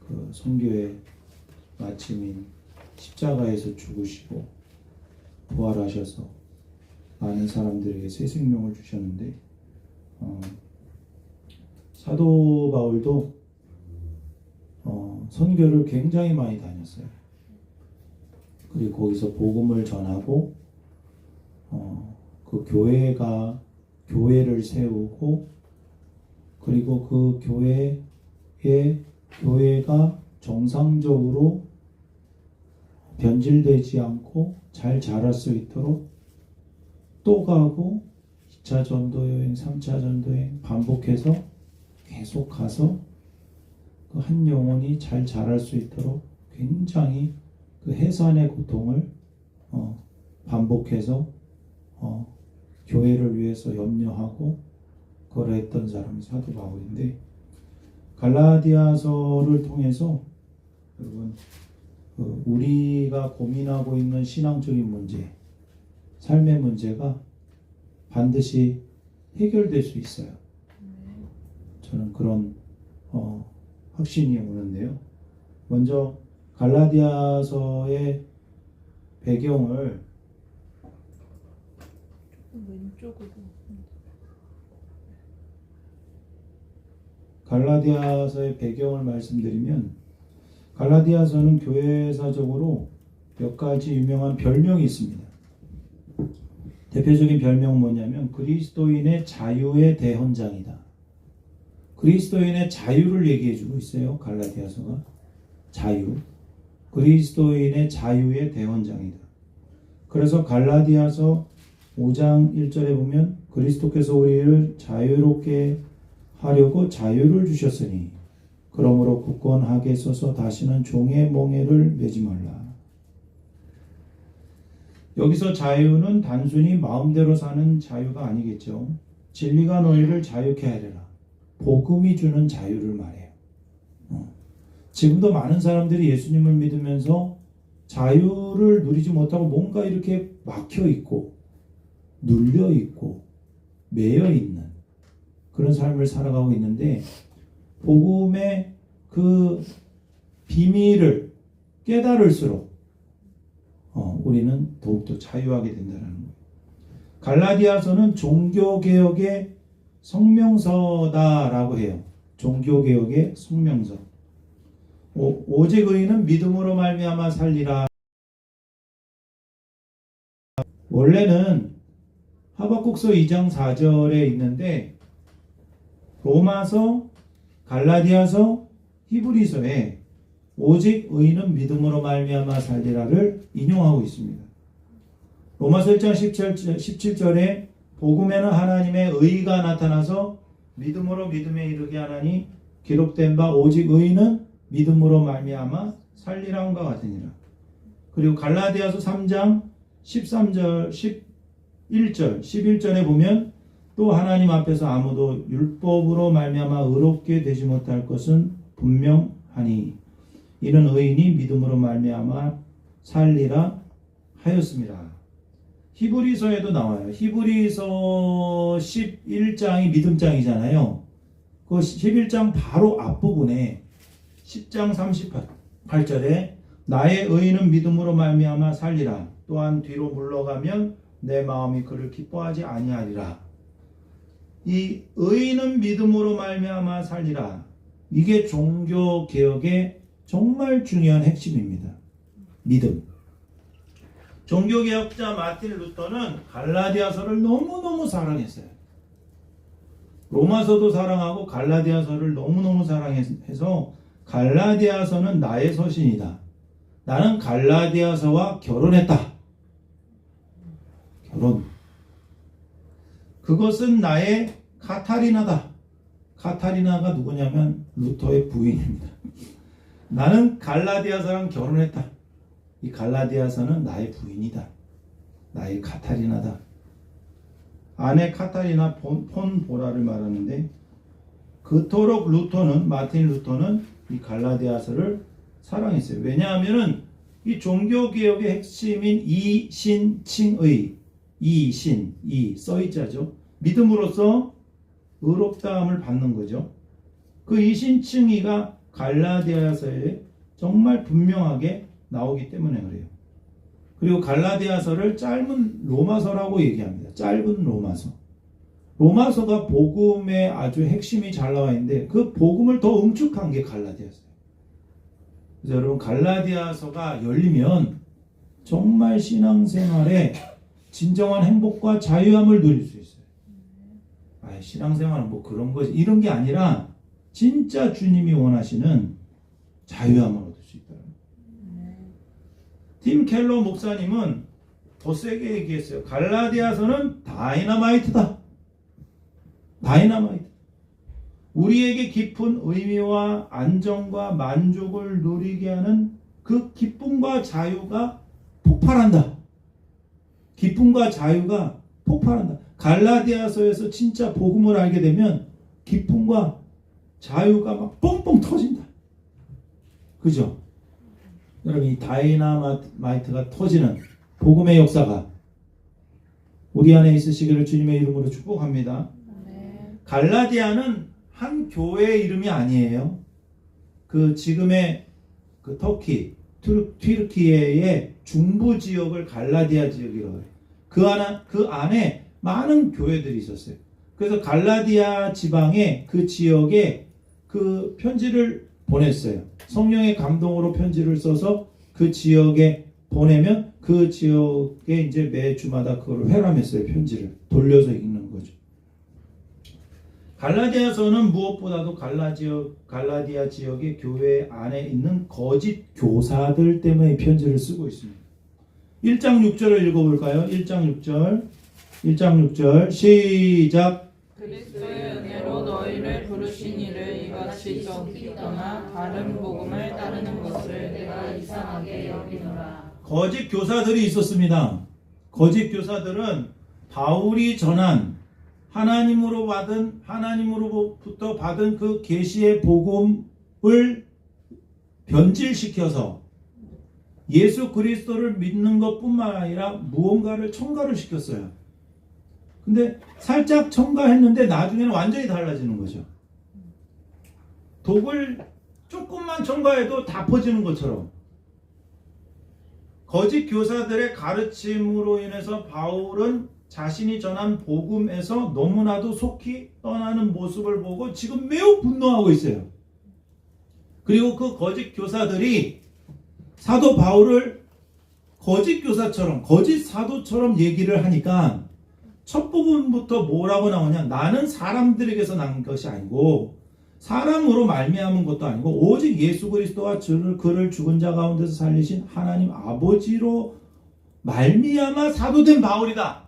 그 선교의 마침인 십자가에서 죽으시고 부활하셔서 많은 사람들에게 새 생명을 주셨는데 사도 바울도 선교를 굉장히 많이 다녔어요. 그리고 거기서 복음을 전하고 그 교회를 세우고 그리고 그 교회가 정상적으로 변질되지 않고 잘 자랄 수 있도록 또 가고 2차 전도여행, 3차 전도여행 반복해서 계속 가서 그 한 영혼이 잘 자랄 수 있도록 굉장히 그 해산의 고통을 반복해서 교회를 위해서 염려하고 그걸 했던 사람이 사도 바울인데, 갈라디아서를 통해서 여러분 우리가 고민하고 있는 신앙적인 문제, 삶의 문제가 반드시 해결될 수 있어요. 저는 그런 확신이 오는데요. 먼저 갈라디아서의 배경을 왼쪽으로. 갈라디아서의 배경을 말씀드리면, 갈라디아서는 교회사적으로 몇 가지 유명한 별명이 있습니다. 대표적인 별명은 뭐냐면 그리스도인의 자유의 대헌장이다. 그리스도인의 자유를 얘기해주고 있어요. 갈라디아서가 자유, 그리스도인의 자유의 대헌장이다. 그래서 갈라디아서 5장 1절에 보면 그리스도께서 우리를 자유롭게 하려고 자유를 주셨으니 그러므로 굳건하게 서서 다시는 종의 멍에를 매지 말라. 여기서 자유는 단순히 마음대로 사는 자유가 아니겠죠. 진리가 너희를 자유케 하리라. 복음이 주는 자유를 말해요. 지금도 많은 사람들이 예수님을 믿으면서 자유를 누리지 못하고 뭔가 이렇게 막혀 있고 눌려 있고 매여 있는 그런 삶을 살아가고 있는데, 복음의 그 비밀을 깨달을수록 우리는 더욱더 자유하게 된다는 거예요. 갈라디아서는 종교개혁의 성명서다라고 해요. 종교개혁의 성명서. 오직 의인은 믿음으로 말미암아 살리라. 원래는 하박국서 2장 4절에 있는데 로마서, 갈라디아서, 히브리서에 오직 의인은 믿음으로 말미암아 살리라를 인용하고 있습니다. 로마서 1장 17절에 복음에는 하나님의 의가 나타나서 믿음으로 믿음에 이르게 하나니 기록된 바 오직 의인은 믿음으로 말미암아 살리라 함과 같으니라. 그리고 갈라디아서 3장 13절, 11절, 11절에 보면 또 하나님 앞에서 아무도 율법으로 말미암아 의롭게 되지 못할 것은 분명하니 이는 의인이 믿음으로 말미암아 살리라 하였습니다. 히브리서에도 나와요. 히브리서 11장이 믿음장이잖아요. 그 11장 바로 앞부분에 10장 38절에 나의 의인은 믿음으로 말미암아 살리라. 또한 뒤로 물러가면 내 마음이 그를 기뻐하지 아니하리라. 이 의인은 믿음으로 말미암아 살리라. 이게 종교개혁의 정말 중요한 핵심입니다. 믿음. 종교개혁자 마틴 루터는 갈라디아서를 너무너무 사랑했어요. 로마서도 사랑하고 갈라디아서를 너무너무 사랑해서 갈라디아서는 나의 서신이다. 나는 갈라디아서와 결혼했다. 결혼. 그것은 나의 카타리나다. 카타리나가 누구냐면 루터의 부인입니다. 나는 갈라디아서랑 결혼했다. 이 갈라디아서는 나의 부인이다. 나의 카타리나다. 아내 카타리나 폰 보라를 말하는데, 그토록 마틴 루터는 이 갈라디아서를 사랑했어요. 왜냐하면은 이 종교개혁의 핵심인 이신칭의, 써있자죠. 믿음으로써 의롭다함을 받는 거죠. 그 이신칭의가 갈라디아서에 정말 분명하게 나오기 때문에 그래요. 그리고 갈라디아서를 짧은 로마서라고 얘기합니다. 짧은 로마서. 로마서가 복음의 아주 핵심이 잘 나와 있는데 그 복음을 더 응축한 게 갈라디아서예요. 그래서 여러분 갈라디아서가 열리면 정말 신앙생활에 진정한 행복과 자유함을 누릴 수 있어요. 신앙생활은 뭐 그런 거지 이런 게 아니라 진짜 주님이 원하시는 자유함을 얻을 수 있다. 팀 켈러 목사님은 더 세게 얘기했어요. 갈라디아서는 다이너마이트다. 다이너마이트. 우리에게 깊은 의미와 안정과 만족을 누리게 하는 그 기쁨과 자유가 폭발한다. 기쁨과 자유가 폭발한다. 갈라디아서에서 진짜 복음을 알게 되면 기쁨과 자유가 막 뻥뻥 터진다. 그죠? 여러분 이 다이너마이트가 터지는 복음의 역사가 우리 안에 있으시기를 주님의 이름으로 축복합니다. 갈라디아는 한 교회의 이름이 아니에요. 그 지금의 그 터키, 튀르키예의 중부 지역을 갈라디아 지역이라고 해요. 그 안에 많은 교회들이 있었어요. 그래서 갈라디아 지방의 그 지역에 그 편지를 보냈어요. 성령의 감동으로 편지를 써서 그 지역에 보내면 그 지역에 이제 매주마다 그걸 회람했어요. 편지를 돌려서 읽는 거죠. 갈라디아서는 무엇보다도 갈라디아 지역의 교회 안에 있는 거짓 교사들 때문에 이 편지를 쓰고 있습니다. 1장 6절을 읽어볼까요? 1장 6절 시작. 그리스도의 은혜로 너희를 부르신 이를 이같이 정히 떠나 다른 복음을 따르는 것을 내가 이상하게 여기노라. 거짓 교사들이 있었습니다. 거짓 교사들은 바울이 전한 하나님으로부터 받은 그 계시의 복음을 변질시켜서 예수 그리스도를 믿는 것뿐만 아니라 무언가를 첨가를 시켰어요. 근데 살짝 첨가했는데 나중에는 완전히 달라지는 거죠. 독을 조금만 첨가해도 다 퍼지는 것처럼 거짓 교사들의 가르침으로 인해서 바울은 자신이 전한 복음에서 너무나도 속히 떠나는 모습을 보고 지금 매우 분노하고 있어요. 그리고 그 거짓 교사들이 사도 바울을 거짓 교사처럼 거짓 사도처럼 얘기를 하니까 첫 부분부터 뭐라고 나오냐? 나는 사람들에게서 난 것이 아니고 사람으로 말미암은 것도 아니고 오직 예수 그리스도와 그를 죽은 자 가운데서 살리신 하나님 아버지로 말미암아 사도된 바울이다.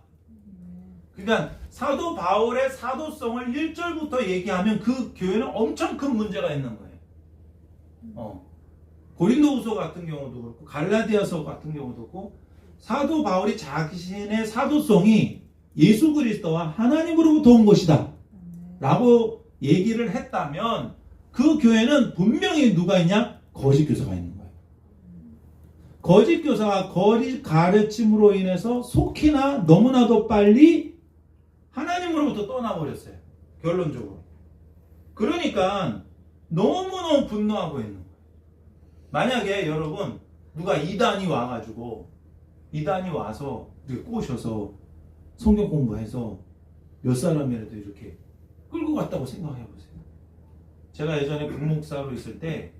그러니까 사도 바울의 사도성을 1절부터 얘기하면 그 교회는 엄청 큰 문제가 있는 거예요. 고린도후서 같은 경우도 그렇고 갈라디아서 같은 경우도 그렇고 사도 바울이 자신의 사도성이 예수 그리스도와 하나님으로부터 온 것이다 라고 얘기를 했다면 그 교회는 분명히 누가 있냐? 거짓 교사가 있는 거예요. 거짓 교사가 거짓 가르침으로 인해서 속히나 너무나도 빨리 하나님으로부터 떠나버렸어요. 결론적으로. 그러니까 너무너무 분노하고 있는 거예요. 만약에 여러분 누가 이단이 와서 이렇게 꼬셔서 성경 공부해서 몇 사람이라도 이렇게 끌고 갔다고 생각해 보세요. 제가 예전에 북목사로 있을 때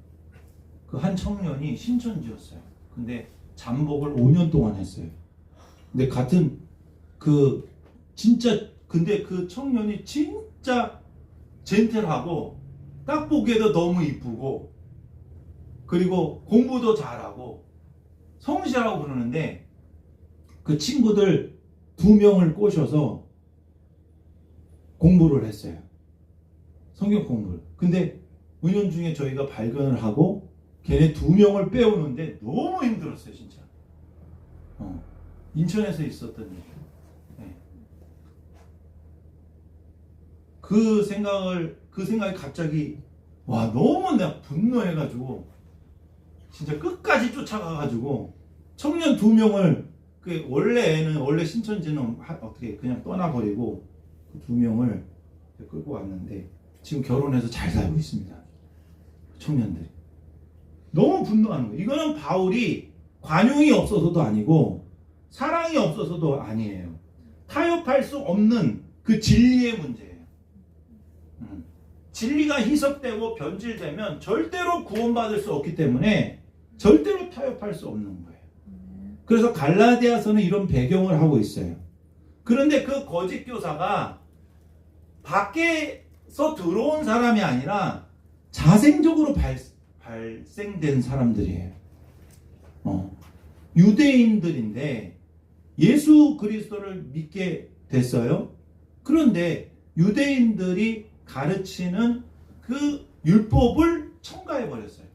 그 한 청년이 신천지였어요. 근데 잠복을 5년 동안 했어요. 근데 근데 그 청년이 진짜 젠틀하고 딱 보기에도 너무 이쁘고 그리고 공부도 잘하고 성실하고 그러는데 그 친구들 2명을 꼬셔서 공부를 했어요. 성경 공부를. 근데 은연중에 저희가 발견을 하고 걔네 2명을 빼오는데 너무 힘들었어요, 진짜. 인천에서 있었던 일이에요. 네. 그 생각이 갑자기 너무 내가 분노해가지고 진짜 끝까지 쫓아가가지고 청년 2명을 원래 신천지는 어떻게 그냥 떠나버리고 그 2명을 끌고 왔는데 지금 결혼해서 잘 살고 있습니다. 청년들이. 너무 분노하는 거예요. 이거는 바울이 관용이 없어서도 아니고 사랑이 없어서도 아니에요. 타협할 수 없는 그 진리의 문제예요. 진리가 희석되고 변질되면 절대로 구원받을 수 없기 때문에 절대로 타협할 수 없는 거예요. 그래서 갈라디아서는 이런 배경을 하고 있어요. 그런데 그 거짓 교사가 밖에서 들어온 사람이 아니라 자생적으로 발생된 사람들이에요. 유대인들인데 예수 그리스도를 믿게 됐어요. 그런데 유대인들이 가르치는 그 율법을 첨가해 버렸어요.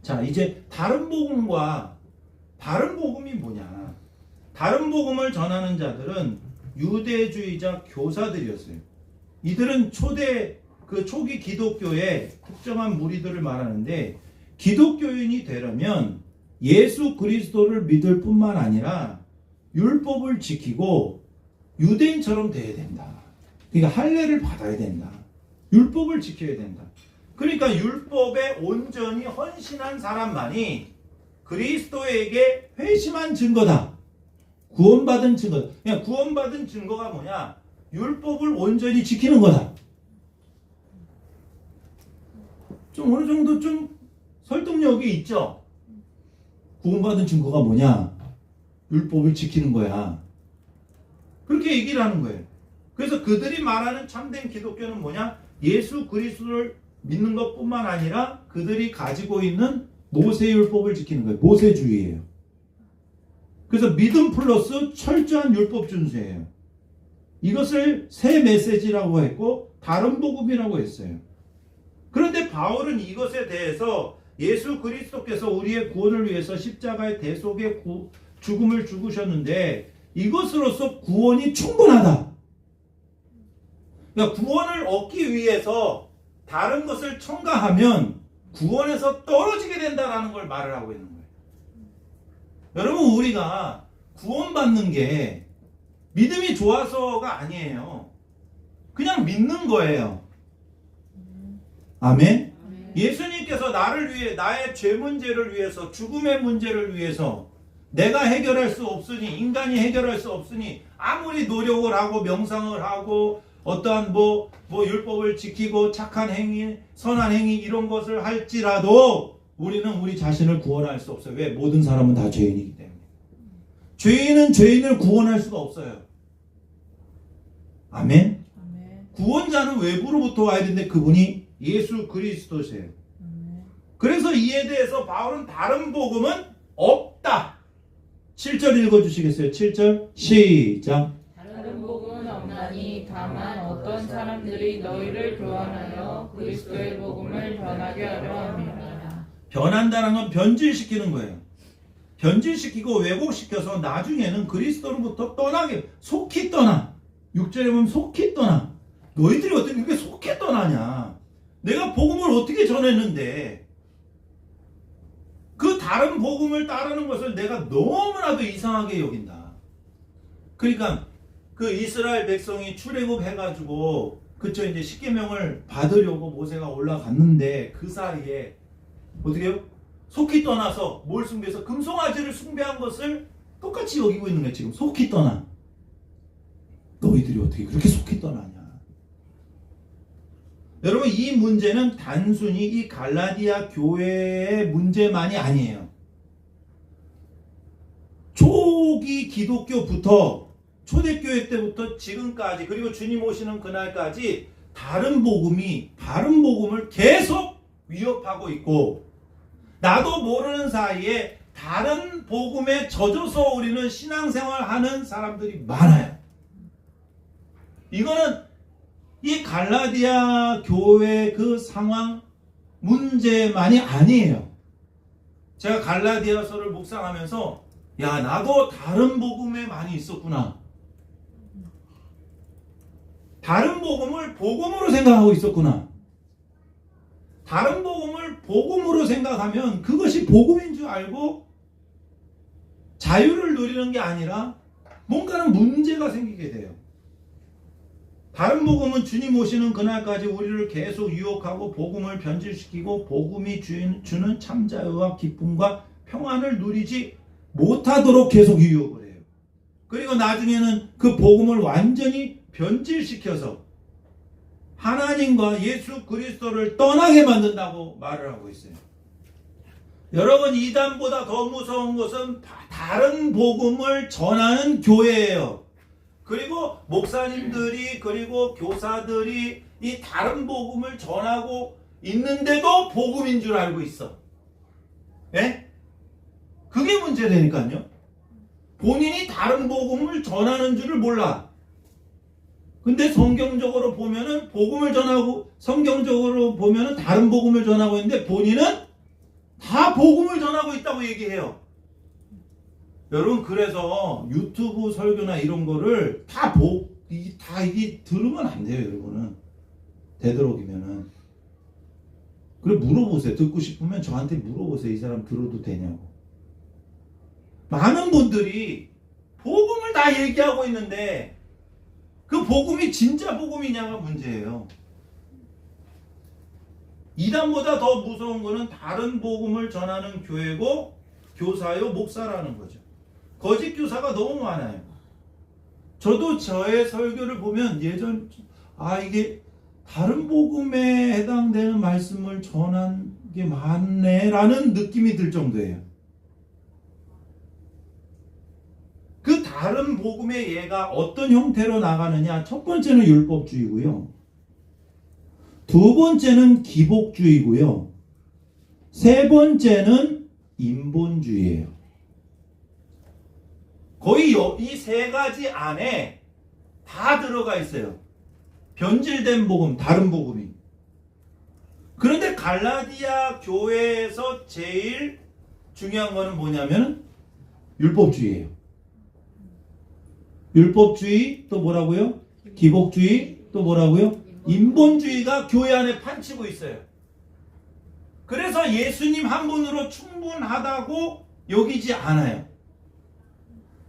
자, 이제 다른 복음과 다른 복음이 뭐냐? 다른 복음을 전하는 자들은 유대주의자 교사들이었어요. 이들은 초기 기독교의 특정한 무리들을 말하는데, 기독교인이 되려면 예수 그리스도를 믿을 뿐만 아니라 율법을 지키고 유대인처럼 돼야 된다. 그러니까 할례를 받아야 된다. 율법을 지켜야 된다. 그러니까 율법에 온전히 헌신한 사람만이 그리스도에게 회심한 증거다. 구원받은 증거다. 그냥 구원받은 증거가 뭐냐? 율법을 온전히 지키는 거다. 좀 어느 정도 좀 설득력이 있죠? 구원받은 증거가 뭐냐? 율법을 지키는 거야. 그렇게 얘기를 하는 거예요. 그래서 그들이 말하는 참된 기독교는 뭐냐? 예수 그리스도를 믿는 것뿐만 아니라 그들이 가지고 있는 모세율법을 지키는 거예요. 모세주의예요. 그래서 믿음 플러스 철저한 율법 준수예요. 이것을 새 메시지라고 했고 다른 복음이라고 했어요. 그런데 바울은 이것에 대해서 예수 그리스도께서 우리의 구원을 위해서 십자가의 대속의 죽음을 죽으셨는데 이것으로서 구원이 충분하다. 그러니까 구원을 얻기 위해서 다른 것을 첨가하면 구원에서 떨어지게 된다라는 걸 말을 하고 있는 거예요. 여러분, 우리가 구원받는 게 믿음이 좋아서가 아니에요. 그냥 믿는 거예요. 아멘? 예수님께서 나를 위해, 나의 죄 문제를 위해서, 죽음의 문제를 위해서 내가 해결할 수 없으니, 인간이 해결할 수 없으니 아무리 노력을 하고 명상을 하고 어떠한 율법을 지키고 착한 행위, 선한 행위 이런 것을 할지라도 우리는 우리 자신을 구원할 수 없어요. 왜? 모든 사람은 다 죄인이기 때문에. 죄인은 죄인을 구원할 수가 없어요. 아멘? 구원자는 외부로부터 와야 되는데 그분이 예수 그리스도세요. 그래서 이에 대해서 바울은 다른 복음은 없다. 7절 읽어주시겠어요? 7절 시작. 다른 복음은 없나니 다만 어떤 사람들이 너희를 교환하여 그리스도의 복음을 변하게 하려 함이라. 변한다는 건 변질시키는 거예요. 변질시키고 왜곡시켜서 나중에는 그리스도로부터 떠나게, 속히 떠나. 6절에 보면 속히 떠나. 너희들이 어떻게 그렇게 속히 떠나냐? 내가 복음을 어떻게 전했는데 그 다른 복음을 따르는 것을 내가 너무나도 이상하게 여긴다. 그러니까 그 이스라엘 백성이 출애굽 해가지고 그쵸, 이제 십계명을 받으려고 모세가 올라갔는데 그 사이에 어떻게 해요? 속히 떠나서 뭘 숭배해서 금송아지를 숭배한 것을 똑같이 여기고 있는 거예요. 지금 속히 떠나. 너희들이 어떻게 그렇게 속히 떠나냐? 여러분, 이 문제는 단순히 이 갈라디아 교회의 문제만이 아니에요. 초기 기독교부터 초대교회 때부터 지금까지, 그리고 주님 오시는 그날까지 다른 복음을 계속 위협하고 있고, 나도 모르는 사이에 다른 복음에 젖어서 우리는 신앙생활하는 사람들이 많아요. 이거는 이 갈라디아 교회 그 상황 문제만이 아니에요. 제가 갈라디아서를 묵상하면서 야, 나도 다른 복음에 많이 있었구나. 다른 복음을 복음으로 생각하고 있었구나. 다른 복음을 복음으로 생각하면 그것이 복음인 줄 알고 자유를 누리는 게 아니라 뭔가는 문제가 생기게 돼요. 다른 복음은 주님 오시는 그날까지 우리를 계속 유혹하고 복음을 변질시키고 복음이 주는 참자유와 기쁨과 평안을 누리지 못하도록 계속 유혹을 해요. 그리고 나중에는 그 복음을 완전히 변질시켜서 하나님과 예수 그리스도를 떠나게 만든다고 말을 하고 있어요. 여러분, 이단보다 더 무서운 것은 다른 복음을 전하는 교회예요. 그리고 목사님들이 그리고 교사들이 이 다른 복음을 전하고 있는데도 복음인 줄 알고 있어. 예? 그게 문제라니까요. 본인이 다른 복음을 전하는 줄을 몰라. 근데 성경적으로 보면은 복음을 전하고, 성경적으로 보면은 다른 복음을 전하고 있는데 본인은 다 복음을 전하고 있다고 얘기해요. 여러분, 그래서 유튜브 설교나 이런 거를 이게 들으면 안 돼요, 여러분은. 되도록이면은. 그래, 물어보세요. 듣고 싶으면 저한테 물어보세요. 이 사람 들어도 되냐고. 많은 분들이 복음을 다 얘기하고 있는데 그 복음이 진짜 복음이냐가 문제예요. 이단보다 더 무서운 거는 다른 복음을 전하는 교회고 교사요 목사라는 거죠. 거짓 교사가 너무 많아요. 저도 저의 설교를 보면 이게 다른 복음에 해당되는 말씀을 전한 게 많네 라는 느낌이 들 정도예요. 그 다른 복음의 예가 어떤 형태로 나가느냐. 첫 번째는 율법주의고요. 두 번째는 기복주의고요. 세 번째는 인본주의예요. 거의 이 세 가지 안에 다 들어가 있어요. 변질된 복음, 다른 복음이. 그런데 갈라디아 교회에서 제일 중요한 거는 뭐냐면 율법주의예요. 율법주의, 또 뭐라고요? 기복주의, 또 뭐라고요? 인본주의가 교회 안에 판치고 있어요. 그래서 예수님 한 분으로 충분하다고 여기지 않아요.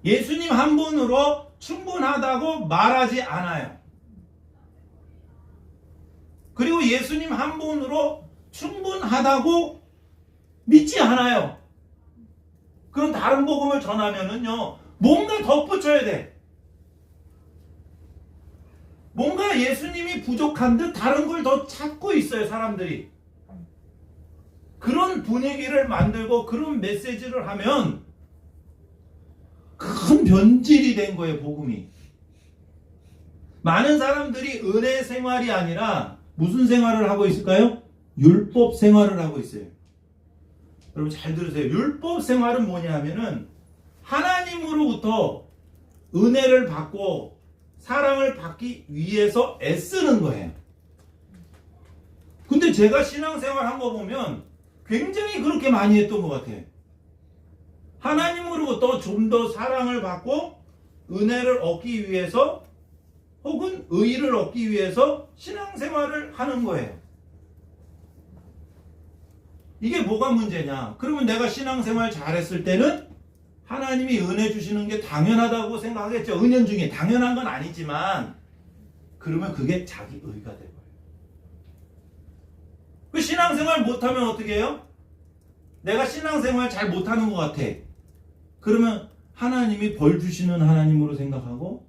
예수님 한 분으로 충분하다고 말하지 않아요. 그리고 예수님 한 분으로 충분하다고 믿지 않아요. 그럼 다른 복음을 전하면은요, 뭔가 덧붙여야 돼. 뭔가 예수님이 부족한 듯 다른 걸 더 찾고 있어요, 사람들이. 그런 분위기를 만들고 그런 메시지를 하면 큰 변질이 된 거예요, 복음이. 많은 사람들이 은혜 생활이 아니라 무슨 생활을 하고 있을까요? 율법 생활을 하고 있어요. 여러분 잘 들으세요. 율법 생활은 뭐냐 하면은 하나님으로부터 은혜를 받고 사랑을 받기 위해서 애쓰는 거예요. 근데 제가 신앙생활 한 거 보면 굉장히 그렇게 많이 했던 것 같아요. 하나님으로부터 좀 더 사랑을 받고 은혜를 얻기 위해서 혹은 의의를 얻기 위해서 신앙생활을 하는 거예요. 이게 뭐가 문제냐? 그러면 내가 신앙생활 잘했을 때는 하나님이 은혜 주시는 게 당연하다고 생각하겠죠. 은연중에 당연한 건 아니지만 그러면 그게 자기 의가 될 거예요. 그 신앙생활 못하면 어떻게 해요? 내가 신앙생활 잘 못하는 것 같아. 그러면 하나님이 벌 주시는 하나님으로 생각하고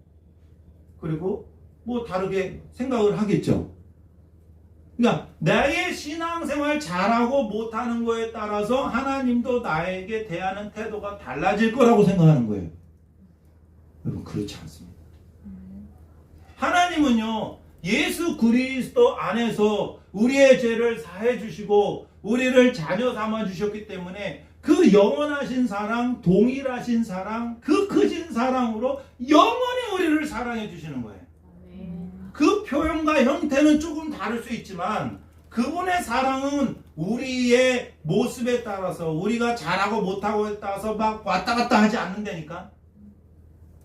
그리고 뭐 다르게 생각을 하겠죠. 그러니까 나의 신앙생활 잘하고 못하는 거에 따라서 하나님도 나에게 대하는 태도가 달라질 거라고 생각하는 거예요. 여러분 그렇지 않습니다. 하나님은요 예수 그리스도 안에서 우리의 죄를 사해 주시고 우리를 자녀 삼아 주셨기 때문에 그 영원하신 사랑, 동일하신 사랑, 그 크신 사랑으로 영원히 우리를 사랑해 주시는 거예요. 그 표현과 형태는 조금 다를 수 있지만 그분의 사랑은 우리의 모습에 따라서 우리가 잘하고 못하고에 따라서 막 왔다 갔다 하지 않는다니까.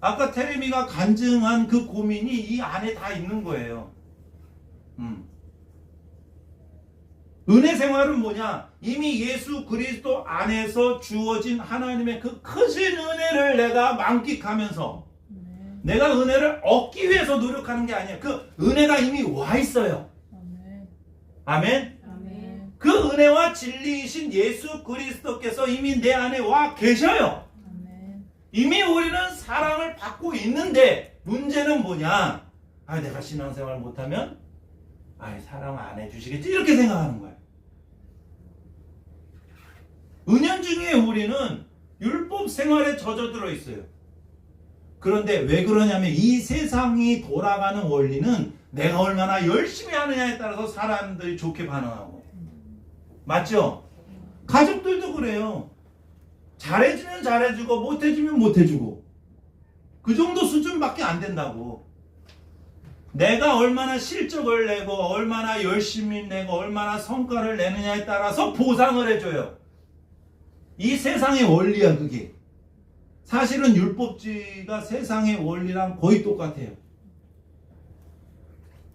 아까 테레미가 간증한 그 고민이 이 안에 다 있는 거예요. 은혜 생활은 뭐냐? 이미 예수 그리스도 안에서 주어진 하나님의 그 크신 은혜를 내가 만끽하면서 내가 은혜를 얻기 위해서 노력하는 게 아니에요. 그 은혜가 이미 와 있어요. 아멘. 아멘. 아멘. 그 은혜와 진리이신 예수 그리스도께서 이미 내 안에 와 계셔요. 아멘. 이미 우리는 사랑을 받고 있는데 문제는 뭐냐? 아, 내가 신앙생활 못하면 사랑 안 해주시겠지 이렇게 생각하는 거예요. 은연중에 우리는 율법 생활에 젖어들어 있어요. 그런데 왜 그러냐면 이 세상이 돌아가는 원리는 내가 얼마나 열심히 하느냐에 따라서 사람들이 좋게 반응하고, 맞죠? 가족들도 그래요. 잘해주면 잘해주고 못해주면 못해주고, 그 정도 수준밖에 안 된다고. 내가 얼마나 실적을 내고 얼마나 열심히 내고 얼마나 성과를 내느냐에 따라서 보상을 해줘요. 이 세상의 원리야 그게. 사실은 율법주의가 세상의 원리랑 거의 똑같아요.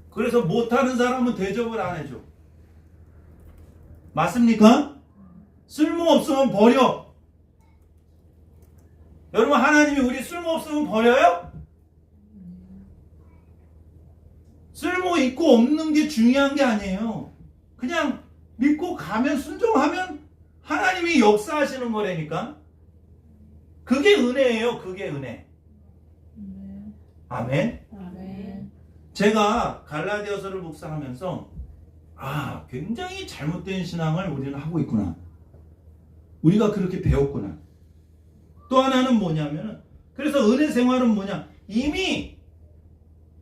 그래서 못하는 사람은 대접을 안 해줘. 맞습니까? 쓸모없으면 버려. 여러분, 하나님이 우리 쓸모없으면 버려요? 쓸모 있고 없는 게 중요한 게 아니에요. 그냥 믿고 가면, 순종하면 하나님이 역사하시는 거라니까. 그게 은혜예요. 그게 은혜. 아멘. 아멘. 제가 갈라디아서를 묵상하면서 굉장히 잘못된 신앙을 우리는 하고 있구나. 우리가 그렇게 배웠구나. 또 하나는 뭐냐면, 그래서 은혜 생활은 뭐냐? 이미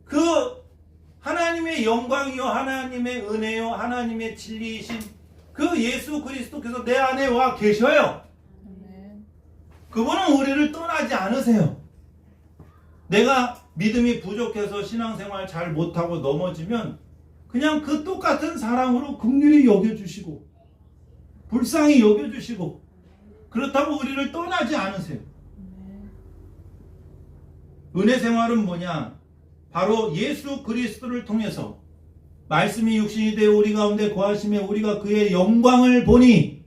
그 하나님의 영광이요, 하나님의 은혜요, 하나님의 진리이신 그 예수 그리스도께서 내 안에 와 계셔요. 그분은 우리를 떠나지 않으세요. 내가 믿음이 부족해서 신앙생활 잘 못하고 넘어지면 그냥 그 똑같은 사랑으로 긍휼히 여겨주시고 불쌍히 여겨주시고, 그렇다고 우리를 떠나지 않으세요. 은혜 생활은 뭐냐? 바로 예수 그리스도를 통해서 말씀이 육신이 되어 우리 가운데 거하심에 우리가 그의 영광을 보니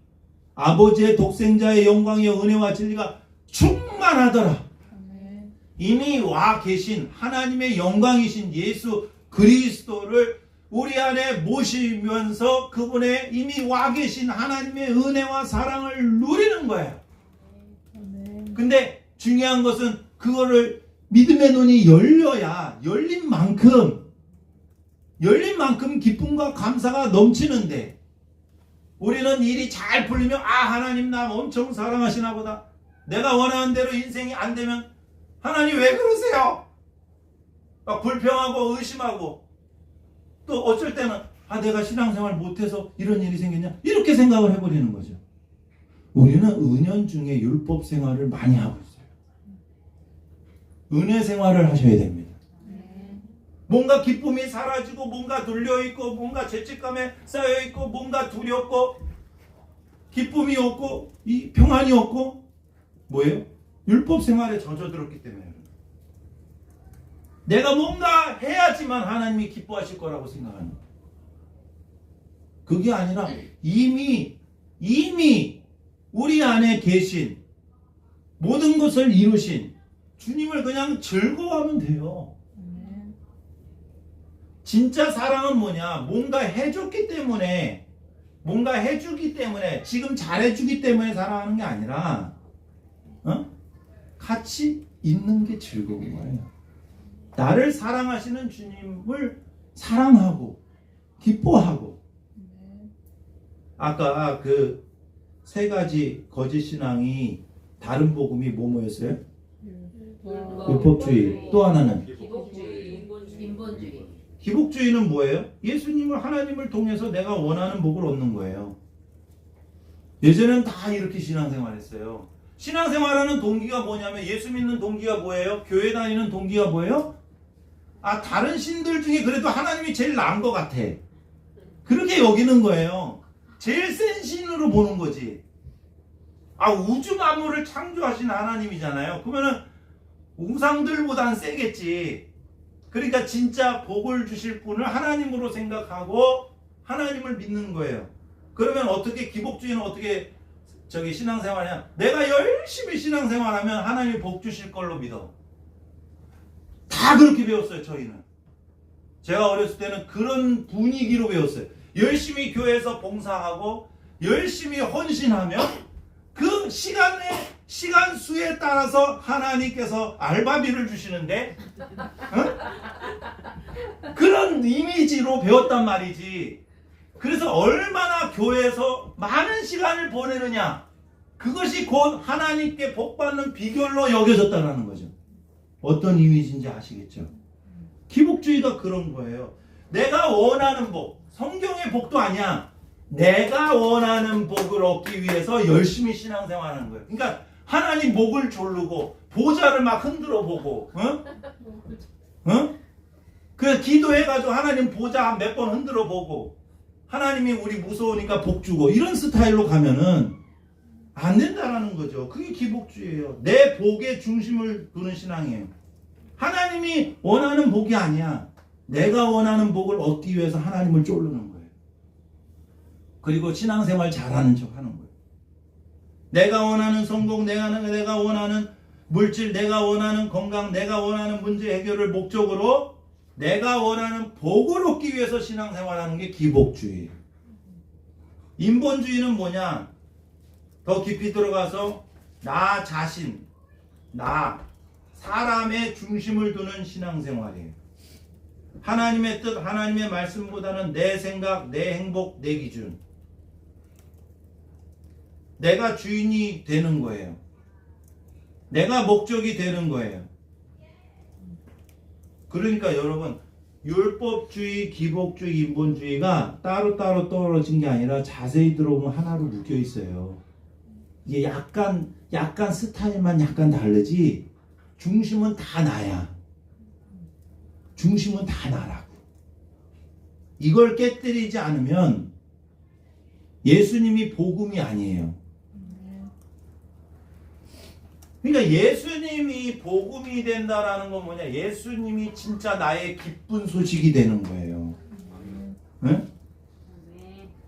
아버지의 독생자의 영광이여 은혜와 진리가 충만하더라. 이미 와 계신 하나님의 영광이신 예수 그리스도를 우리 안에 모시면서 그분의 이미 와 계신 하나님의 은혜와 사랑을 누리는 거예요. 근데 중요한 것은 그거를 믿음의 눈이 열린 만큼 기쁨과 감사가 넘치는데, 우리는 일이 잘 풀리면 하나님 나 엄청 사랑하시나 보다. 내가 원하는 대로 인생이 안 되면 하나님 왜 그러세요? 막 불평하고 의심하고, 또 어쩔 때는 내가 신앙생활 못해서 이런 일이 생겼냐 이렇게 생각을 해버리는 거죠. 우리는 은연중에 율법 생활을 많이 하고 있어요. 은혜 생활을 하셔야 됩니다. 뭔가 기쁨이 사라지고 뭔가 눌려있고 뭔가 죄책감에 쌓여있고 뭔가 두렵고 기쁨이 없고 이 평안이 없고, 뭐예요? 율법 생활에 젖어들었기 때문에. 내가 뭔가 해야지만 하나님이 기뻐하실 거라고 생각하는 거예요. 그게 아니라 이미 우리 안에 계신 모든 것을 이루신 주님을 그냥 즐거워하면 돼요. 진짜 사랑은 뭐냐? 뭔가 해주기 때문에 지금 잘해주기 때문에 사랑하는 게 아니라 같이 있는 게 즐거운 거예요. 나를 사랑하시는 주님을 사랑하고 기뻐하고. 아까 그 세 가지 거짓 신앙이 다른 복음이 뭐였어요? 율법주의. 또 하나는 기복주의, 인본주의. 기복주의는 뭐예요? 예수님을, 하나님을 통해서 내가 원하는 복을 얻는 거예요. 예전에는 다 이렇게 신앙생활했어요. 신앙생활하는 동기가 뭐냐면, 예수 믿는 동기가 뭐예요? 교회 다니는 동기가 뭐예요? 다른 신들 중에 그래도 하나님이 제일 나은 것 같아. 그렇게 여기는 거예요. 제일 센 신으로 보는 거지. 우주 만물을 창조하신 하나님이잖아요. 그러면은 우상들보단 세겠지. 그러니까 진짜 복을 주실 분을 하나님으로 생각하고 하나님을 믿는 거예요. 그러면 어떻게, 기복주의는 어떻게 신앙생활이냐? 내가 열심히 신앙생활하면 하나님이 복 주실 걸로 믿어. 다 그렇게 배웠어요. 저희는. 제가 어렸을 때는 그런 분위기로 배웠어요. 열심히 교회에서 봉사하고 열심히 헌신하면 그 시간 수에 따라서 하나님께서 알바비를 주시는데 그런 이미지로 배웠단 말이지. 그래서 얼마나 교회에서 많은 시간을 보내느냐, 그것이 곧 하나님께 복받는 비결로 여겨졌다는 거죠. 어떤 이미지인지 아시겠죠? 기복주의가 그런 거예요. 내가 원하는 복, 성경의 복도 아니야. 내가 원하는 복을 얻기 위해서 열심히 신앙생활하는 거예요. 그러니까 하나님 목을 조르고 보좌를 막 흔들어 보고, 그래서 기도해가지고 하나님 보좌 몇 번 흔들어 보고, 하나님이 우리 무서우니까 복 주고, 이런 스타일로 가면은 안 된다라는 거죠. 그게 기복주의예요. 내 복에 중심을 두는 신앙이에요. 하나님이 원하는 복이 아니야. 내가 원하는 복을 얻기 위해서 하나님을 쫄르는 거예요. 그리고 신앙생활 잘하는 척 하는 거예요. 내가 원하는 성공, 내가 원하는 물질, 내가 원하는 건강, 내가 원하는 문제 해결을 목적으로 내가 원하는 복을 얻기 위해서 신앙생활하는 게 기복주의예요. 인본주의는 뭐냐? 더 깊이 들어가서 나 자신, 사람의 중심을 두는 신앙생활이에요. 하나님의 뜻, 하나님의 말씀보다는 내 생각, 내 행복, 내 기준. 내가 주인이 되는 거예요. 내가 목적이 되는 거예요. 그러니까 여러분, 율법주의, 기복주의, 인본주의가 따로따로 떨어진 게 아니라 자세히 들어보면 하나로 묶여 있어요. 이게 약간 스타일만 약간 다르지 중심은 다 나야. 중심은 다 나라고. 이걸 깨뜨리지 않으면 예수님이 복음이 아니에요. 그러니까 예수님이 복음이 된다라는 건 뭐냐? 예수님이 진짜 나의 기쁜 소식이 되는 거예요. 네?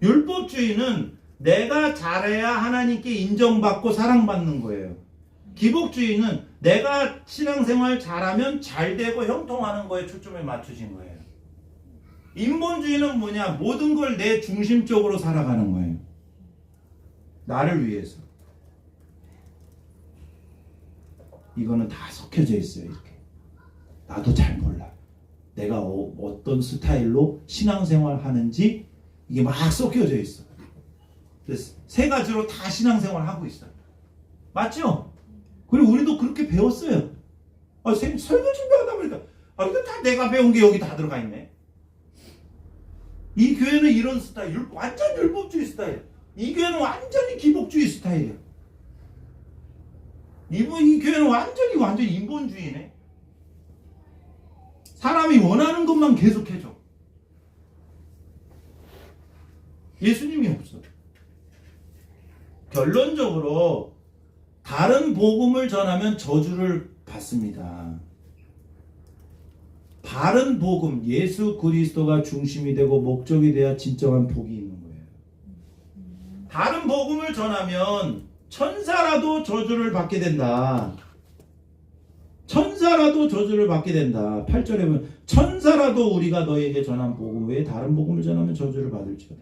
율법주의는 내가 잘해야 하나님께 인정받고 사랑받는 거예요. 기복주의는 내가 신앙생활 잘하면 잘되고 형통하는 거에 초점을 맞추신 거예요. 인본주의는 뭐냐? 모든 걸 내 중심적으로 살아가는 거예요. 나를 위해서. 이거는 다 섞여져 있어요. 이렇게. 나도 잘 몰라. 내가 어떤 스타일로 신앙생활 하는지 이게 막 섞여져 있어. 그래서 세 가지로 다 신앙생활 하고 있어요. 맞죠? 그리고 우리도 그렇게 배웠어요. 선생님 설교 준비하다 보니까 이거 다 내가 배운 게 여기 다 들어가 있네. 이 교회는 이런 스타일, 완전 율법주의 스타일. 이 교회는 완전히 기복주의 스타일이야. 이 교회는 완전히 인본주의네. 사람이 원하는 것만 계속 해줘. 예수님이 없어. 결론적으로 다른 복음을 전하면 저주를 받습니다. 바른 복음, 예수 그리스도가 중심이 되고 목적이 돼야 진정한 복이 있는 거예요. 다른 복음을 전하면 천사라도 저주를 받게 된다. 천사라도 저주를 받게 된다. 8절에 보면 천사라도 우리가 너에게 전한 복음 외에 다른 복음을 전하면 저주를 받을지어다.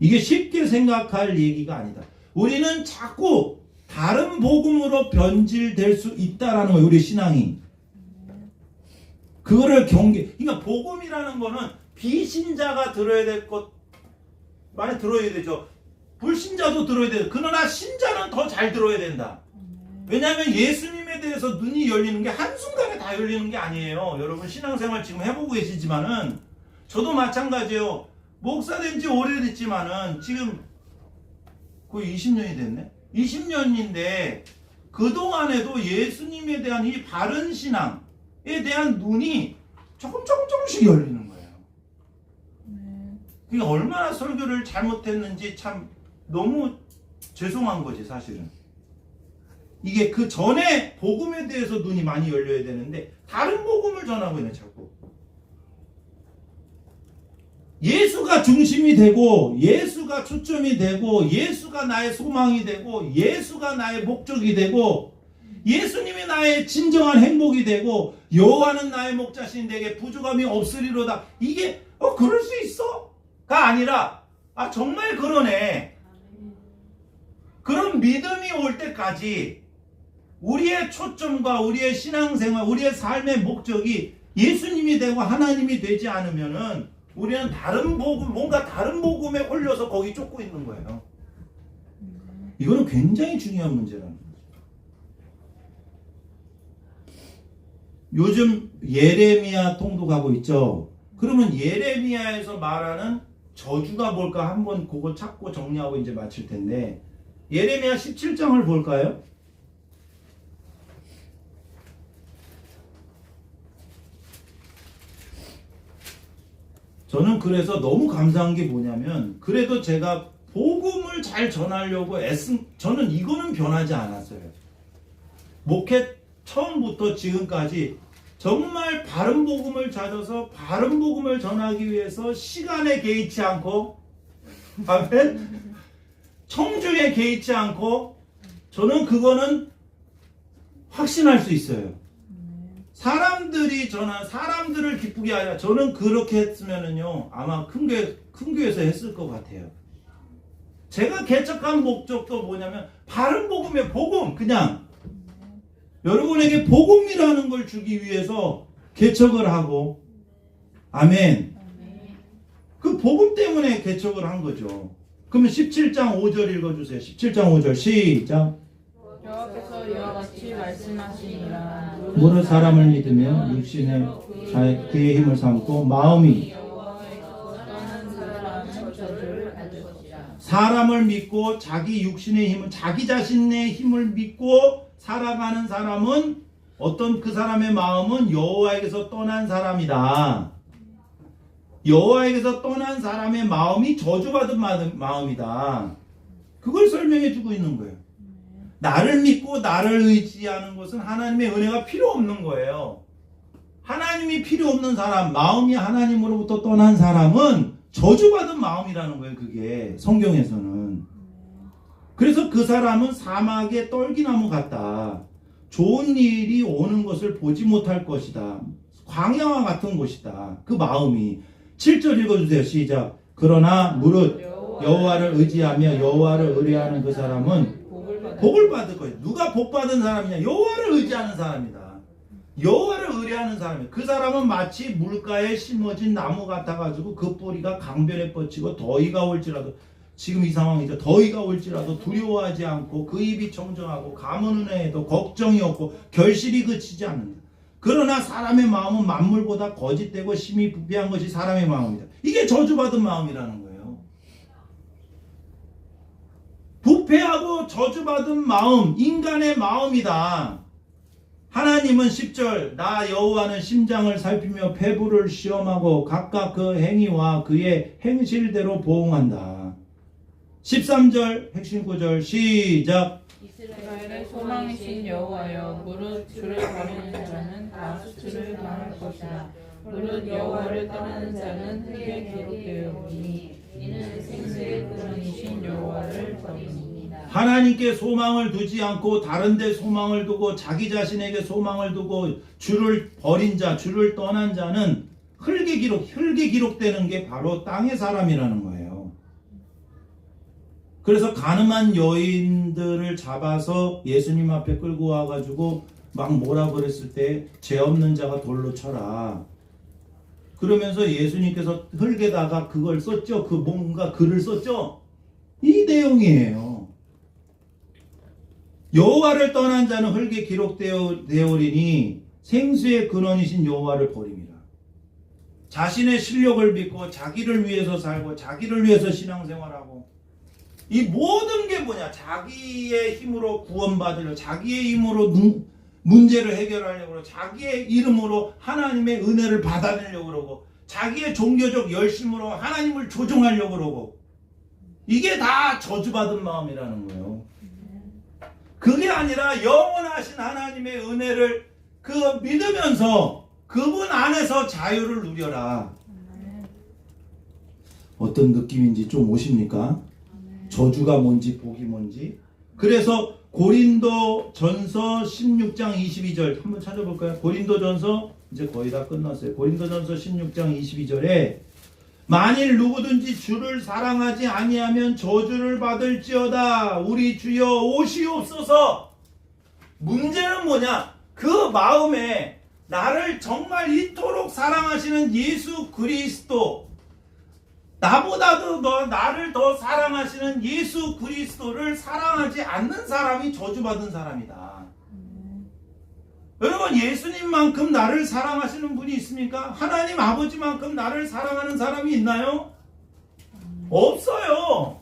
이게 쉽게 생각할 얘기가 아니다. 우리는 자꾸 다른 복음으로 변질될 수 있다라는 거예요. 우리 신앙이. 그거를 그러니까 복음이라는 거는 비신자가 들어야 될 것 많이 들어야 되죠. 불신자도 들어야 돼요. 그러나 신자는 더 잘 들어야 된다. 왜냐하면 예수님에 대해서 눈이 열리는 게 한순간에 다 열리는 게 아니에요. 여러분 신앙생활 지금 해보고 계시지만은 저도 마찬가지예요. 목사 된 지 오래됐지만은 지금 거의 20년이 됐네. 20년인데 그동안에도 예수님에 대한 이 바른 신앙에 대한 눈이 조금씩 열리는 거예요. 그러니까 얼마나 설교를 잘못했는지 참 너무 죄송한 거지 사실은. 이게 그 전에 복음에 대해서 눈이 많이 열려야 되는데 다른 복음을 전하고 있네 자꾸. 예수가 중심이 되고 예수가 초점이 되고 예수가 나의 소망이 되고 예수가 나의 목적이 되고 예수님이 나의 진정한 행복이 되고 여호와는 나의 목자신 내게 부족함이 없으리로다. 이게 그럴 수 있어? 가 아니라 정말 그러네. 그런 믿음이 올 때까지 우리의 초점과 우리의 신앙생활, 우리의 삶의 목적이 예수님이 되고 하나님이 되지 않으면은 우리는 다른 복음, 뭔가 다른 복음에 홀려서 거기 쫓고 있는 거예요. 이거는 굉장히 중요한 문제라는 거죠. 요즘 예레미야 통독하고 있죠. 그러면 예레미야에서 말하는 저주가 뭘까 한번 그거 찾고 정리하고 이제 마칠 텐데, 예레미야 17장을 볼까요? 저는 그래서 너무 감사한 게 뭐냐면, 그래도 제가 복음을 잘 전하려고 저는 이거는 변하지 않았어요. 목회 처음부터 지금까지 정말 바른 복음을 찾아서 바른 복음을 전하기 위해서 시간에 개의치 않고, 아멘, 청중에 개의치 않고, 저는 그거는 확신할 수 있어요. 사람들을 기쁘게 하냐. 저는 그렇게 했으면은요, 아마 큰 교회에서 했을 것 같아요. 제가 개척한 목적도 뭐냐면, 바른 복음의 복음, 그냥 여러분에게 복음이라는 걸 주기 위해서 개척을 하고, 아멘. 그 복음 때문에 개척을 한 거죠. 그러면 17장 5절 읽어주세요. 17장 5절 시작. 여호와께서 이와 같이 말씀하시니라. 무릇 사람을 믿으며 육신의 그의 힘을 삼고 마음이 떠난 사람은 저주를 받을 것이라. 사람을 믿고 자기 육신의 힘을, 자기 자신의 힘을 믿고 살아가는 사람은, 어떤 그 사람의 마음은 여호와에게서 떠난 사람이다. 여호와에게서 떠난 사람의 마음이 저주받은 마음이다. 그걸 설명해 주고 있는 거예요. 나를 믿고 나를 의지하는 것은 하나님의 은혜가 필요 없는 거예요. 하나님이 필요 없는 사람, 마음이 하나님으로부터 떠난 사람은 저주받은 마음이라는 거예요. 그게 성경에서는. 그래서 그 사람은 사막의 떨기나무 같다. 좋은 일이 오는 것을 보지 못할 것이다. 광야와 같은 곳이다. 그 마음이. 7절 읽어주세요. 시작. 그러나 무릇 여호와를 의지하며 여호와를 의뢰하는 그 사람은 복을 받을 거예요. 누가 복 받은 사람이냐? 여호와를 의지하는 사람이다. 여호와를 의뢰하는 사람이에요. 그 사람은 마치 물가에 심어진 나무 같아가지고 그 뿌리가 강변에 뻗치고 더위가 올지라도, 지금 이 상황이죠. 더위가 올지라도 두려워하지 않고 그 입이 청정하고 가문 은혜에도 걱정이 없고 결실이 그치지 않는다. 그러나 사람의 마음은 만물보다 거짓되고 심히 부패한 것이 사람의 마음이다. 이게 저주받은 마음이라는 거예요. 부패하고 저주받은 마음, 인간의 마음이다. 하나님은 10절, 나 여호와는 심장을 살피며 폐부를 시험하고 각각 그 행위와 그의 행실대로 보응한다. 13절 핵심 구절 시작. 이스라엘의 소망이신 여호와여, 무릇 주를 버리는 자는 다 수치를 당할 것이다. 무릇 여호와를 떠나는 자는 흙에 기록되었으니 이는 생수의 근원이신 여호와를 버리니이다. 하나님께 소망을 두지 않고 다른 데 소망을 두고 자기 자신에게 소망을 두고 주를 버린 자, 주를 떠난 자는 흙에 기록되는 게 바로 땅의 사람이라는 거예요. 그래서 가늠한 여인들을 잡아서 예수님 앞에 끌고 와가지고 막 뭐라 그랬을 때 죄 없는 자가 돌로 쳐라. 그러면서 예수님께서 흙에다가 그걸 썼죠. 그 뭔가 글을 썼죠. 이 내용이에요. 여호와를 떠난 자는 흙에 기록되오리니 생수의 근원이신 여호와를 버림이라. 자신의 실력을 믿고 자기를 위해서 살고 자기를 위해서 신앙생활하고, 이 모든 게 뭐냐? 자기의 힘으로 구원받으려, 자기의 힘으로 문제를 해결하려고 그러고, 자기의 이름으로 하나님의 은혜를 받아내려고 그러고, 자기의 종교적 열심으로 하나님을 조종하려고 그러고, 이게 다 저주받은 마음이라는 거예요. 그게 아니라 영원하신 하나님의 은혜를 믿으면서 그분 안에서 자유를 누려라. 어떤 느낌인지 좀 오십니까? 저주가 뭔지 복이 뭔지. 그래서 고린도전서 16장 22절 한번 찾아볼까요? 고린도전서 이제 거의 다 끝났어요. 고린도전서 16장 22절에 만일 누구든지 주를 사랑하지 아니하면 저주를 받을지어다. 우리 주여 오시옵소서. 문제는 뭐냐? 그 마음에 나를 정말 이토록 사랑하시는 예수 그리스도, 나보다도 나를 더 사랑하시는 예수 그리스도를 사랑하지 않는 사람이 저주받은 사람이다. 여러분, 예수님만큼 나를 사랑하시는 분이 있습니까? 하나님 아버지만큼 나를 사랑하는 사람이 있나요? 없어요.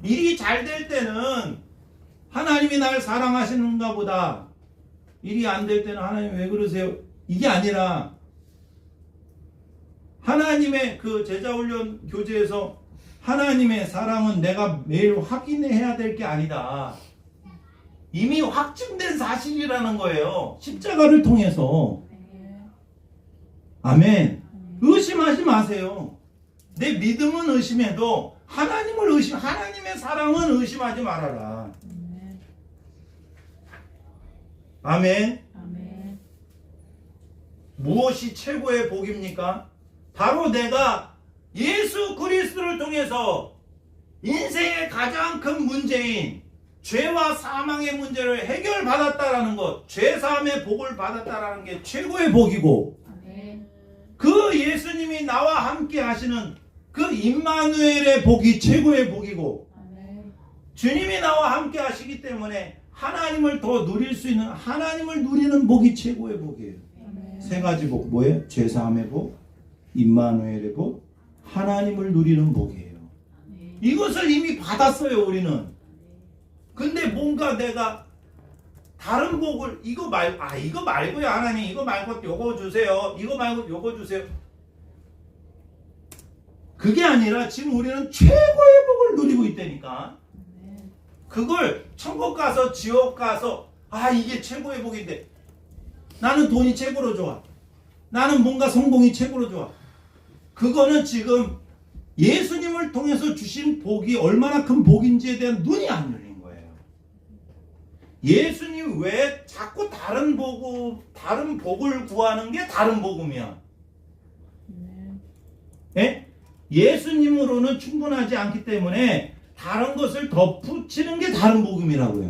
일이 잘 될 때는 하나님이 나를 사랑하시는가 보다. 일이 안 될 때는 하나님 왜 그러세요? 이게 아니라 하나님의 그 제자훈련 교재에서 하나님의 사랑은 내가 매일 확인해야 될 게 아니다. 이미 확증된 사실이라는 거예요. 십자가를 통해서. 아멘. 의심하지 마세요. 내 믿음은 의심해도 하나님의 사랑은 의심하지 말아라. 아멘. 무엇이 최고의 복입니까? 바로 내가 예수 그리스도를 통해서 인생의 가장 큰 문제인 죄와 사망의 문제를 해결받았다라는 것, 죄사함의 복을 받았다라는 게 최고의 복이고, 그 예수님이 나와 함께 하시는 그 임마누엘의 복이 최고의 복이고, 주님이 나와 함께 하시기 때문에 하나님을 더 누릴 수 있는, 하나님을 누리는 복이 최고의 복이에요. 세 가지 복 뭐예요? 죄사함의 복, 임마누엘의 복, 하나님을 누리는 복이에요. 이것을 이미 받았어요, 우리는. 근데 뭔가 내가 다른 복을 이거 말고요, 하나님 이거 말고 요거 주세요, 이거 말고 요거 주세요. 그게 아니라 지금 우리는 최고의 복을 누리고 있다니까. 그걸 천국 가서 지옥 가서 이게 최고의 복인데, 나는 돈이 최고로 좋아, 나는 뭔가 성공이 최고로 좋아. 그거는 지금 예수님을 통해서 주신 복이 얼마나 큰 복인지에 대한 눈이 안 열린 거예요. 예수님 왜 자꾸 다른 복을 구하는 게 다른 복음이야? 예? 예수님으로는 충분하지 않기 때문에 다른 것을 덧붙이는 게 다른 복음이라고요.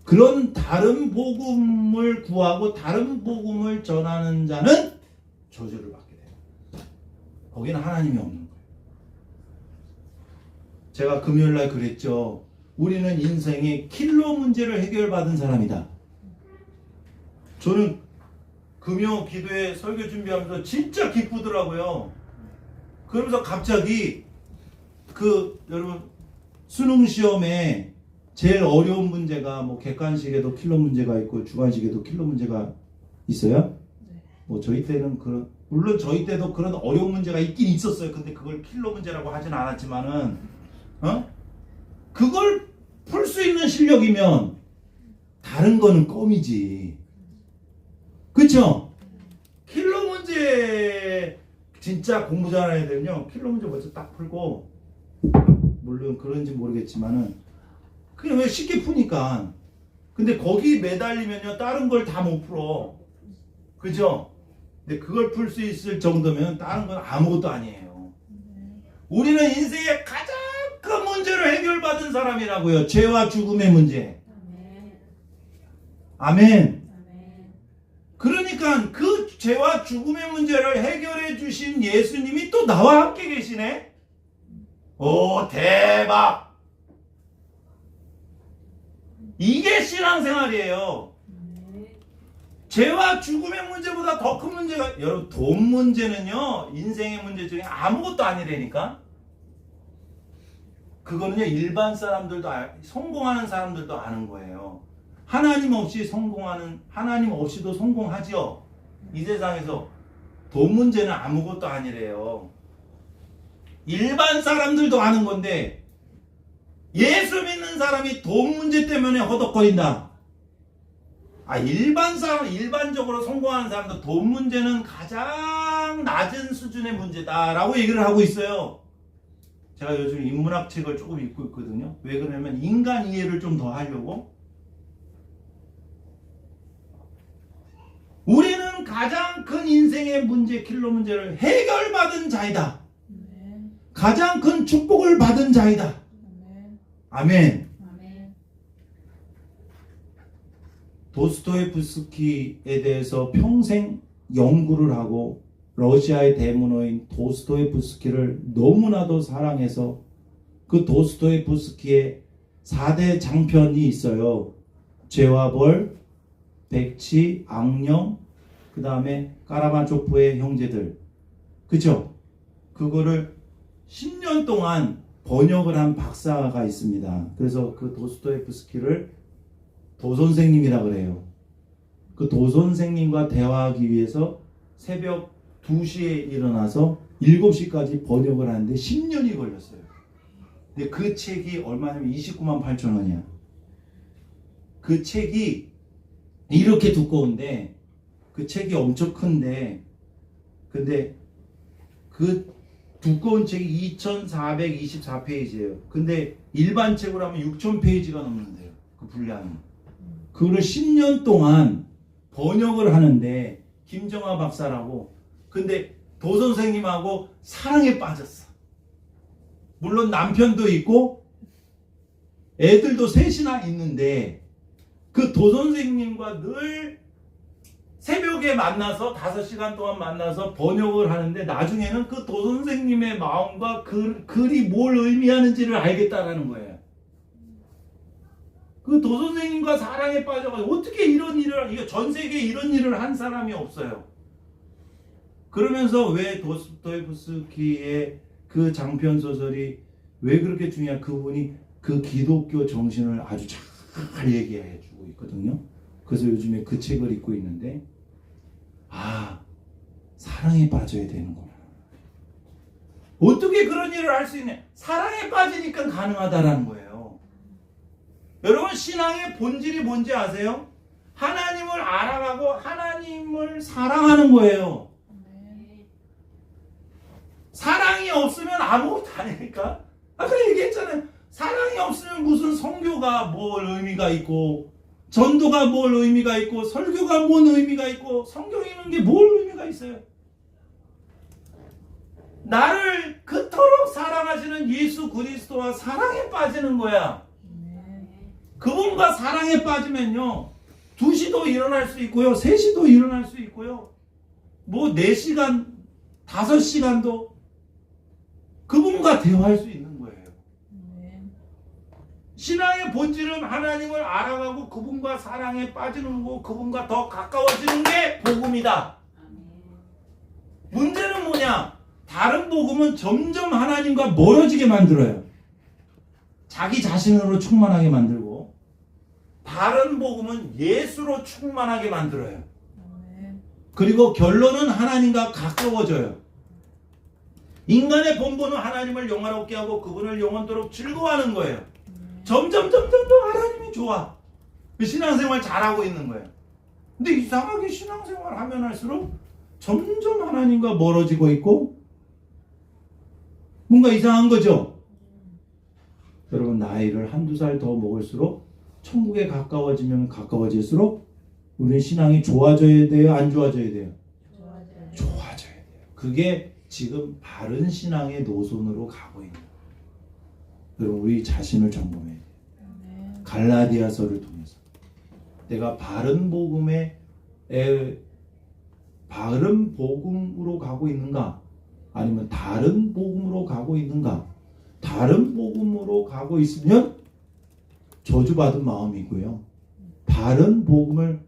그런 다른 복음을 구하고 다른 복음을 전하는 자는 저주를 받게 돼요. 거기는 하나님이 없는 거예요. 제가 금요일날 그랬죠. 우리는 인생의 킬러 문제를 해결받은 사람이다. 저는 금요 기도회 설교 준비하면서 진짜 기쁘더라고요. 그러면서 갑자기 여러분 수능 시험에 제일 어려운 문제가 뭐 객관식에도 킬러 문제가 있고 주관식에도 킬러 문제가 있어요? 뭐 저희 때는 물론 저희 때도 그런 어려운 문제가 있긴 있었어요. 근데 그걸 킬러 문제라고 하진 않았지만은 그걸 풀 수 있는 실력이면 다른 거는 껌이지. 그쵸? 킬러 문제 진짜 공부 잘하는 애들은요, 킬러 문제 먼저 딱 풀고, 물론 그런지 모르겠지만은 그냥 왜 쉽게 푸니까. 근데 거기 매달리면요 다른 걸 다 못 풀어. 그죠? 근데 그걸 풀 수 있을 정도면 다른 건 아무것도 아니에요. 우리는 인생의 가장 큰 문제를 해결받은 사람이라고요. 죄와 죽음의 문제. 아멘. 그러니까 그 죄와 죽음의 문제를 해결해 주신 예수님이 또 나와 함께 계시네. 오, 대박. 이게 신앙생활이에요. 죄와 죽음의 문제보다 더 큰 문제가, 여러분, 돈 문제는요 인생의 문제 중에 아무것도 아니라니까. 그거는요 일반 사람들도 성공하는 사람들도 아는 거예요. 하나님 없이도 성공하죠. 이 세상에서 돈 문제는 아무것도 아니래요. 일반 사람들도 아는 건데, 예수 믿는 사람이 돈 문제 때문에 허덕거린다. 일반적으로 성공하는 사람도 돈 문제는 가장 낮은 수준의 문제다라고 얘기를 하고 있어요. 제가 요즘 인문학 책을 조금 읽고 있거든요. 왜 그러냐면 인간 이해를 좀 더 하려고. 우리는 가장 큰 인생의 문제, 킬러 문제를 해결받은 자이다. 가장 큰 축복을 받은 자이다. 아멘. 아멘. 도스토예프스키에 대해서 평생 연구를 하고 러시아의 대문호인 도스토예프스키를 너무나도 사랑해서 그 도스토예프스키의 4대 장편이 있어요. 죄와 벌, 백치, 악령, 그 다음에 까라마초프의 형제들. 그죠? 그거를 10년 동안 번역을 한 박사가 있습니다. 그래서 그 도스토예프스키를 도선생님이라 그래요. 그 도선생님과 대화하기 위해서 새벽 2시에 일어나서 7시까지 번역을 하는데 10년이 걸렸어요. 근데 그 책이 얼마냐면 29만 8천 원이야. 그 책이 이렇게 두꺼운데 그 책이 엄청 큰데 근데 그 두꺼운 책이 2424페이지예요. 근데 일반 책으로 하면 6000페이지가 넘는데요. 그 분량이. 그거를 10년 동안 번역을 하는데 김정아 박사라고. 근데 도 선생님하고 사랑에 빠졌어. 물론 남편도 있고 애들도 셋이나 있는데 그 도 선생님과 늘 새벽에 만나서 5시간 동안 만나서 번역을 하는데 나중에는 그 도 선생님의 마음과 글이 뭘 의미하는지를 알겠다라는 거예요. 그 도 선생님과 사랑에 빠져가지고 어떻게 이런 일을, 이거 전 세계에 이런 일을 한 사람이 없어요. 그러면서 왜 도스토예프스키의 그 장편 소설이 왜 그렇게 중요한, 그분이 그 기독교 정신을 아주 잘 얘기해 주고 있거든요. 그래서 요즘에 그 책을 읽고 있는데 사랑에 빠져야 되는구나. 어떻게 그런 일을 할 수 있냐? 사랑에 빠지니까 가능하다라는 거예요. 여러분, 신앙의 본질이 뭔지 아세요? 하나님을 알아가고 하나님을 사랑하는 거예요. 사랑이 없으면 아무것도 아니니까. 아까 얘기했잖아요. 사랑이 없으면 무슨 선교가 뭘 의미가 있고, 전도가 뭘 의미가 있고, 설교가 뭔 의미가 있고, 성경 읽는 게 뭘 의미가 있어요? 나를 그토록 사랑하시는 예수 그리스도와 사랑에 빠지는 거야. 그분과 사랑에 빠지면요, 2시도 일어날 수 있고요, 3시도 일어날 수 있고요, 뭐 4시간, 5시간도 그분과 대화할 수 있는 거예요. 신앙의 본질은 하나님을 알아가고 그분과 사랑에 빠지는 거고 그분과 더 가까워지는 게 복음이다. 문제는 뭐냐? 다른 복음은 점점 하나님과 멀어지게 만들어요. 자기 자신으로 충만하게 만들고, 다른 복음은 예수로 충만하게 만들어요. 그리고 결론은 하나님과 가까워져요. 인간의 본분은 하나님을 영화롭게 하고 그분을 영원토록 즐거워하는 거예요. 점점 더 하나님이 좋아. 신앙생활 잘하고 있는 거예요. 근데 이상하게 신앙생활 하면 할수록 점점 하나님과 멀어지고 있고 뭔가 이상한 거죠. 여러분, 나이를 1-2살 더 먹을수록 천국에 가까워지면 가까워질수록 우리 신앙이 좋아져야 돼요? 안 좋아져야 돼요? 좋아져야 돼요. 그게 지금 바른 신앙의 노선으로 가고 있는 거예요. 여러분, 우리 자신을 점검해야 돼요. 갈라디아서를 통해서 내가 바른 복음으로 가고 있는가? 아니면 다른 복음으로 가고 있는가? 다른 복음으로 가고 있으면 저주받은 마음이고요. 바른 복음으로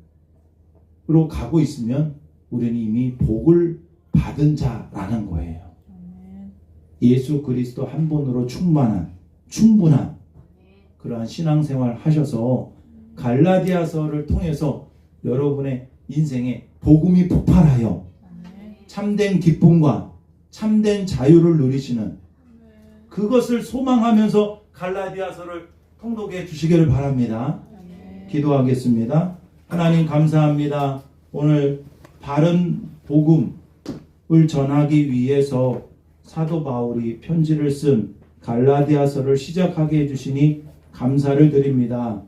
가고 있으면 우리는 이미 복을 받은 자라는 거예요. 예수 그리스도 한 분으로 충분한 그러한 신앙생활 하셔서 갈라디아서를 통해서 여러분의 인생에 복음이 폭발하여 참된 기쁨과 참된 자유를 누리시는 그것을 소망하면서 갈라디아서를 통독해 주시기를 바랍니다. 기도하겠습니다. 하나님, 감사합니다. 오늘 바른 복음을 전하기 위해서 사도 바울이 편지를 쓴 갈라디아서를 시작하게 해주시니 감사를 드립니다.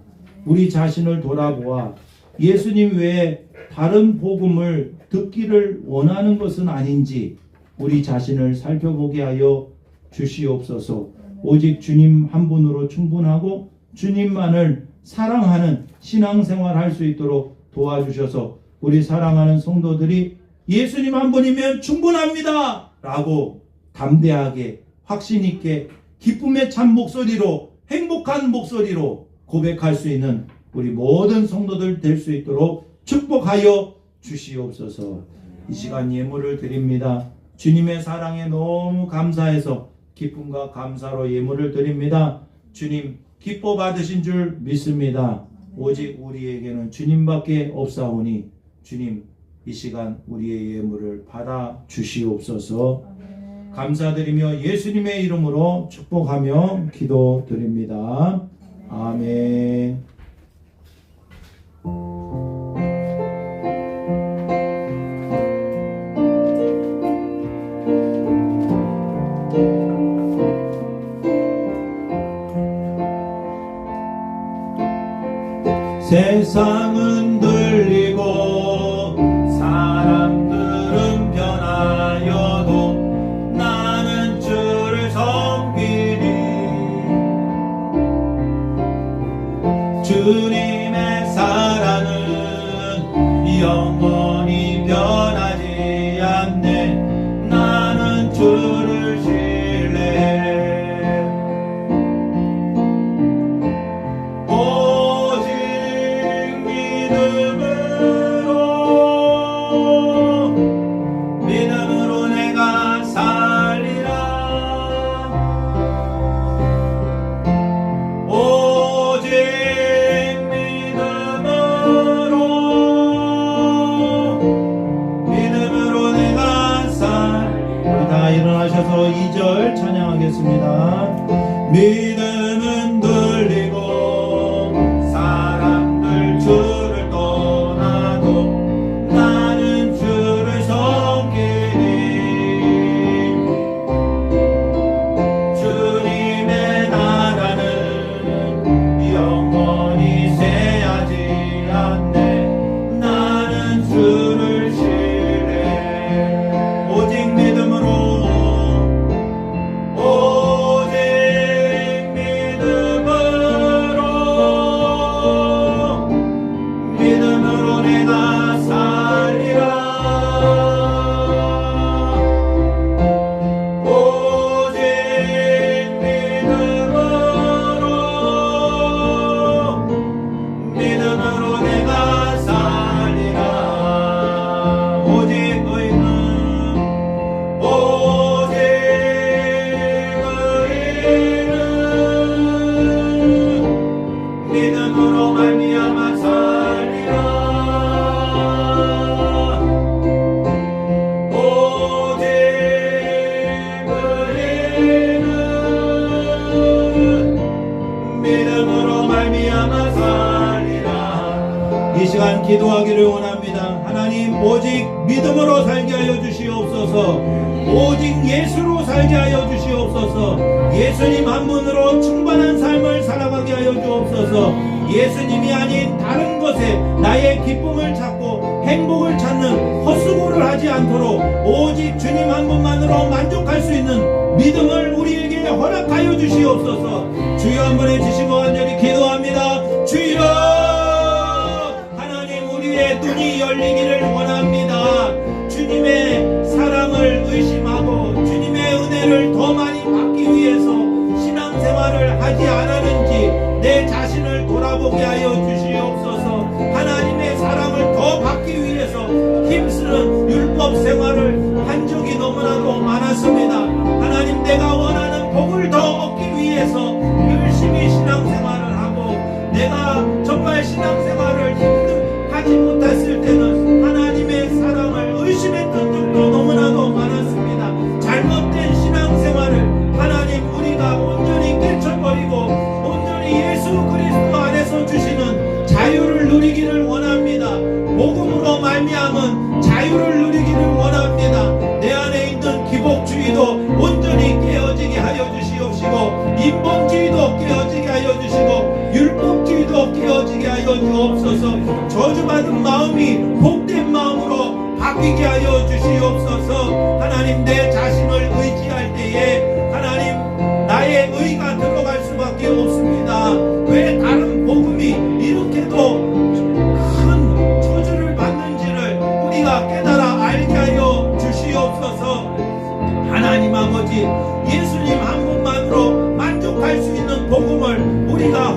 우리 자신을 돌아보아 예수님 외에 다른 복음을 듣기를 원하는 것은 아닌지 우리 자신을 살펴보게 하여 주시옵소서. 오직 주님 한 분으로 충분하고 주님만을 사랑하는 신앙생활 할 수 있도록 도와주셔서 우리 사랑하는 성도들이 예수님 한 분이면 충분합니다 라고 담대하게 확신 있게 기쁨의 참 목소리로 행복한 목소리로 고백할 수 있는 우리 모든 성도들 될 수 있도록 축복하여 주시옵소서. 이 시간 예물을 드립니다. 주님의 사랑에 너무 감사해서 기쁨과 감사로 예물을 드립니다. 주님 기뻐 받으신 줄 믿습니다. 오직 우리에게는 주님밖에 없사오니 주님 이 시간 우리의 예물을 받아 주시옵소서. 감사드리며 예수님의 이름으로 축복하며 기도드립니다. 아멘. 세상은 들리고 사람들은 변하여도 나는 주를 섬기리. 주님의 사랑은 영원히 변하지 않네. 나는 주를 신뢰해. 믿음으로 내가 살리라. 오직 믿음으로 내가 살리라. 우리 다 일어나셔서 2절 찬양하겠습니다. 믿음은 들리고 사람들 주를 떠나도 나는 주를 섬기리. 주님의 나라는 영원히 쇠하지 않네. 나는 주를 신뢰해. 오직 믿음으로 내가 살리라. 오직 믿음으로 내가 살리라. 오직 의는 믿음으로 말미암아 살리라. 믿음으로 말미암아 살리라. 이 시간 기도하기를 원합니다. 하나님 오직 믿음으로 살게 하여 주시옵소서. 오직 예수로 살게 하여 주시옵소서. 예수님 한 분으로 충만한 삶을 살아가게 하여 주옵소서. 예수님이 아닌 다른 것에 나의 기쁨을 찾고 행복을 찾는 헛수고를 하지 않도록 오직 주님 한 분만으로 만족할 수 있는 믿음을 우리에게 허락하여 주시옵소서. 주여 한번 해주시고 간절히 기도합니다. 주여 하나님 우리의 눈이 열리기를 원합니다. 주님의 사랑을 의심하고 주님의 은혜를 더 많이 받기 위해서 신앙생활을 하지 않았는지 내 자신을 돌아보게 하여 주시옵소서. 하나님의 사랑을 더 받기 위해서 힘쓰는 율법 생활을 한 적이 너무나도 많았습니다. 하나님 내가 원하는 복을 더 얻기 위해서 열심히 신앙생활을 하고 내가 정말 신앙생활을 하지 못했을 때는 하나님의 사랑을 의심했던 적도 너무나도 많았습니다. 잘못된 신앙생활을 하나님 우리가 온전히 깨쳐버리고 온전히 예수 그리스도 안에서 주시는 자유를 누리기를 원합니다. 복음으로 말미암은 자유를 누리기를 원합니다. 내 안에 있는 기복주의도 온전히 깨어지게 하여 주시옵시고 주시고 인본주의도 깨어지게 하여 주시고 율법주의도 깨어지게 하여 주옵소서. 저주받은 마음이 복된 마음으로 바뀌게 하여 주시옵소서. 하나님, 내 자신을 의지할 때에 하나님, 나의 의가 들어갈 수밖에 없습니다. 왜 다른 복음이 이렇게도 큰 저주를 받는지를 우리가 깨달아 알게 하여 주시옵소서. 하나님 아버지, 예수님 한 분만으로 만족할 수 있는 복음을 우리가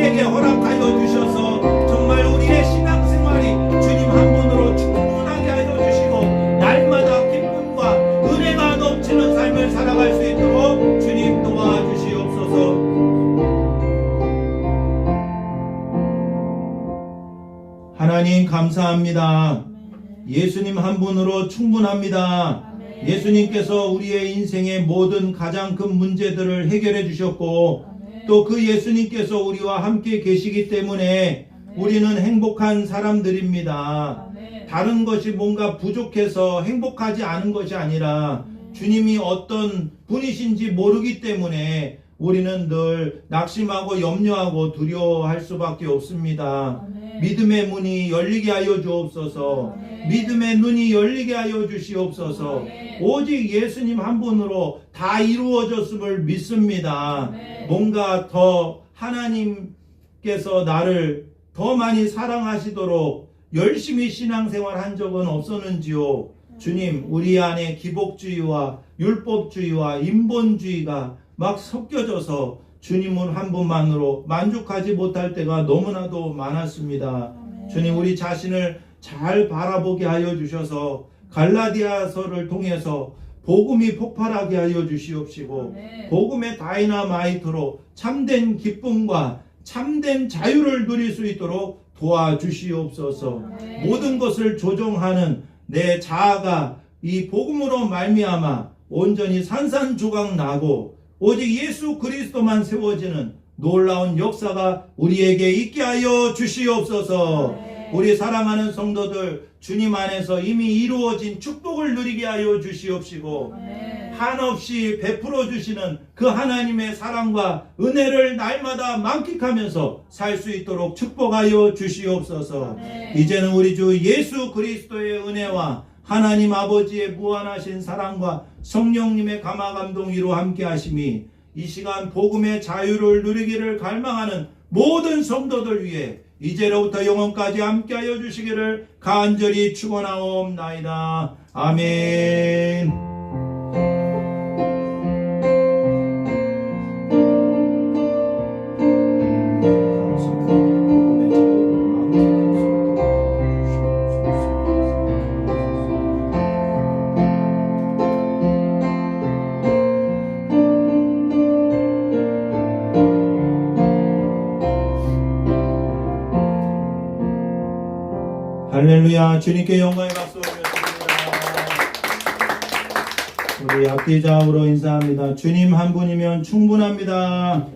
우리에게 허락하여 주셔서 정말 우리의 신앙생활이 주님 한 분으로 충분하게 하여 주시고 날마다 기쁨과 은혜가 넘치는 삶을 살아갈 수 있도록 주님 도와주시옵소서. 하나님 감사합니다. 예수님 한 분으로 충분합니다. 예수님께서 우리의 인생의 모든 가장 큰 문제들을 해결해 주셨고 또 그 예수님께서 우리와 함께 계시기 때문에 우리는 행복한 사람들입니다. 다른 것이 뭔가 부족해서 행복하지 않은 것이 아니라 주님이 어떤 분이신지 모르기 때문에 우리는 늘 낙심하고 염려하고 두려워할 수밖에 없습니다. 믿음의 문이 열리게 하여 주옵소서. 믿음의 눈이 열리게 하여 주시옵소서. 오직 예수님 한 분으로 다 이루어졌음을 믿습니다. 뭔가 더 하나님께서 나를 더 많이 사랑하시도록 열심히 신앙생활 한 적은 없었는지요. 주님, 우리 안에 기복주의와 율법주의와 인본주의가 막 섞여져서 주님은 한 분만으로 만족하지 못할 때가 너무나도 많았습니다. 주님, 우리 자신을 잘 바라보게 하여 주셔서 갈라디아서를 통해서 복음이 폭발하게 하여 주시옵시고 복음의 다이나마이트로 참된 기쁨과 참된 자유를 누릴 수 있도록 도와주시옵소서. 모든 것을 조종하는 내 자아가 이 복음으로 말미암아 온전히 산산조각 나고 오직 예수 그리스도만 세워지는 놀라운 역사가 우리에게 있게 하여 주시옵소서. 우리 사랑하는 성도들, 주님 안에서 이미 이루어진 축복을 누리게 하여 주시옵시고 한없이 베풀어 주시는 그 하나님의 사랑과 은혜를 날마다 만끽하면서 살 수 있도록 축복하여 주시옵소서. 이제는 우리 주 예수 그리스도의 은혜와 하나님 아버지의 무한하신 사랑과 성령님의 감화감동이로 함께 하심이 이 시간 복음의 자유를 누리기를 갈망하는 모든 성도들 위해 이제로부터 영원까지 함께하여 주시기를 간절히 축원하옵나이다. 아멘. 할렐루야. 주님께 영광의 박수 올렸습니다. 우리 악기자으로 인사합니다. 주님 한 분이면 충분합니다.